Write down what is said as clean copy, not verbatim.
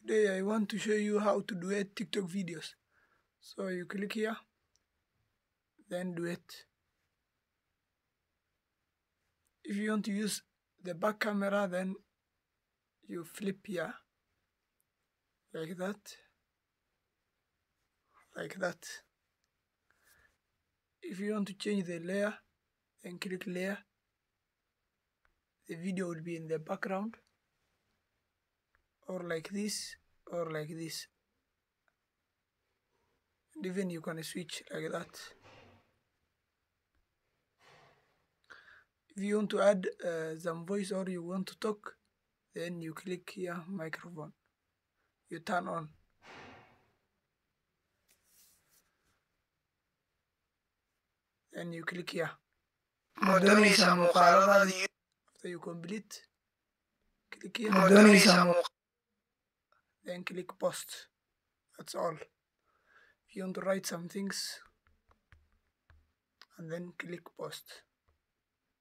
Today I want to show you how to duet TikTok videos. So you click here, then duet. If you want to use the back camera, then you flip here, like that, like that. If you want to change the layer, then click layer. The video will be in the background, or like this, or like this. And even you can switch like that. If you want to add some voice or you want to talk, then you click here microphone. You turn on. Then you click here. After you complete, click here. Then click post. That's all. If you want to write some things, and then click post.